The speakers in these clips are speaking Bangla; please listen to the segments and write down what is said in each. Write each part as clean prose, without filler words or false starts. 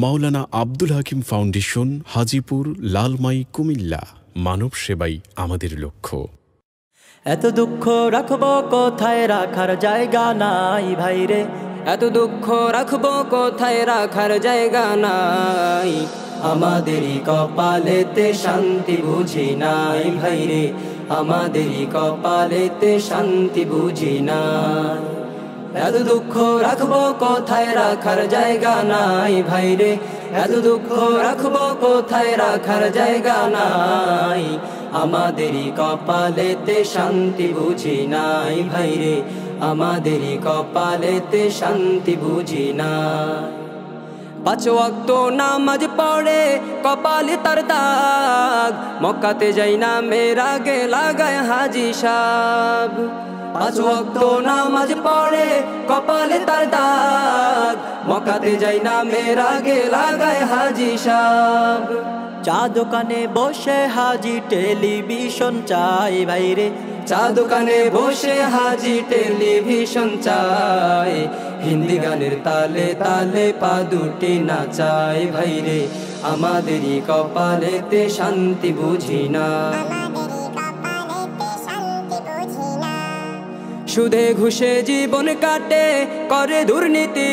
মাওলানা আব্দুল হাকিম ফাউন্ডেশন, হাজীপুর, লালমাই, কুমিল্লা। মানব সেবাই আমাদের লক্ষ্য। এত দুঃখ রাখবো কোথায়, রাখার জায়গা নাই ভাইরে। এত দুঃখ রাখবো কোথায়, রাখার জায়গা নাই। আমাদেরই কপালেতে শান্তি বুঝি নাই ভাইরে, আমাদেরই কপালেতে শান্তি বুঝি নাই। এত দুঃখ রাখবো কোথায়, রাখার জায়গা নাই ভাইরে। এত দুঃখ রাখবো কোথায়, রাখার জায়গা নাই। আমাদেরই কপালেতে শান্তি বুঝি নাই ভাইরে, আমাদেরই কপালেতে শান্তি বুঝি নাই। 5 ওয়াক্ত নামাজ পড়ে কপালে তার দাগ, মক্কাতে যাই না মেরা গে লাগায় হাজি সাহেব। 5 ওয়াক্ত নামাজ পড়ে কপালে তার দাগ, মক্কাতে যাই না মেরা গে লাগায় হাজি সাহেব। চা দোকানে বসে হাজি টেলিভিশন চাই ভাইরে, চা দোকানে বসে হাজি টেলিভিশন চায়। হিন্দি গানের তালে তালে পা দুটি নাচাই ভাইরে, আমাদেরই কপালেতে শান্তি বুঝি না। সুদে ঘুষে জীবন কাটে করে দুর্নীতি,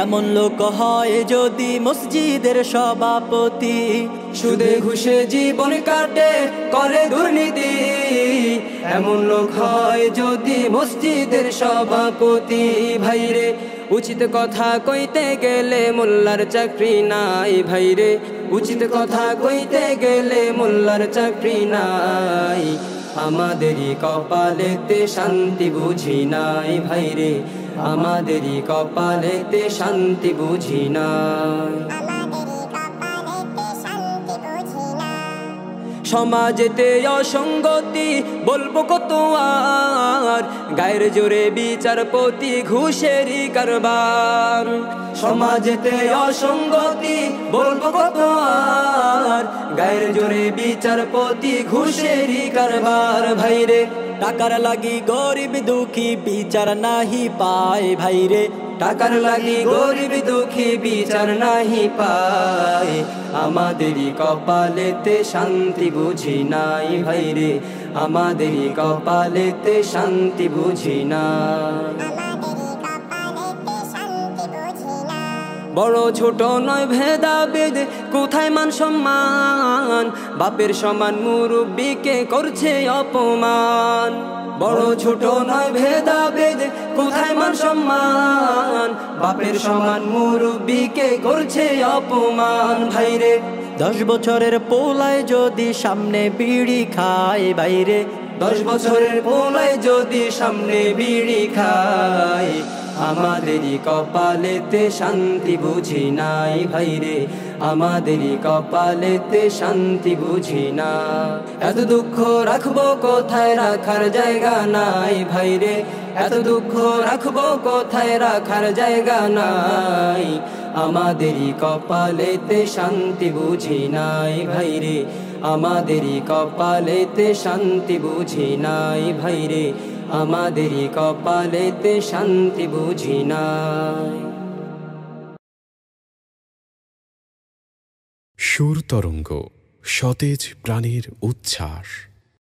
এমন লোক হয় যদি মসজিদের সভাপতি। সুদে ঘুষে জীবন কাটে করে দুর্নীতি, এমন লোক হয় যদি মসজিদের সভাপতি। ভাইরে উচিত কথা কইতে গেলে মোল্লার চাকরি নাই ভাইরে, উচিত কথা কইতে গেলে মোল্লার চাকরি নাই। আমাদেরই কপালেতে শান্তি বুঝি নাই ভাইরে, আমাদেরই কপালেতে শান্তি বুঝি নাই। সমাজেতে অসঙ্গতি বলবো কত আর, গায়ের জোরে বিচারপতি ঘুষেরই কারবার। সমাজেতে অসঙ্গতি বলবো কত আর, গায়ের জোরে বিচারপতি ঘুষেরই কারবার। ভাইরে টাকার লাগি গরিব দুঃখী বিচার নাহি পায় ভাইরে, টাকার লাগি গরিব দুঃখী বিচার নাহি পায়। আমাদেরই কপালেতে শান্তি বুঝি নাই ভাইরে, আমাদেরই কপালেতে শান্তি বুঝি নাই। বড় ছোট নয় ভেদাভেদ, কোথায় মান সম্মান, বাপের সমান মুরব্বিকে করছে অপমান। বড় ছোট নয় ভেদাভেদ, কোথায় মান সম্মান, বাপের সমান মুরব্বিকে করছে অপমান। ভাইরে 10 বছরের পোলায় যদি সামনে বিড়ি খায় ভাইরে, 10 বছরের পোলায় যদি সামনে বিড়ি খায়। আমাদেরই কপালেতে শান্তি বুঝি নাই ভাইরে, আমাদেরই কপালেতে শান্তি বুঝি না। এত দুঃখ রাখবো কোথায়, রাখার জায়গা নাই ভাইরে। এত দুঃখ রাখবো কোথায়, রাখার জায়গা নাই। আমাদেরই কপালেতে শান্তি বুঝি নাই ভাইরে, আমাদেরই কপালেতে শান্তি বুঝি নাই ভাইরে, আমাদেরই কপালেতে শান্তি বুঝি নাই। সুর তরঙ্গ, সতেজ প্রাণের উচ্ছ্বাস।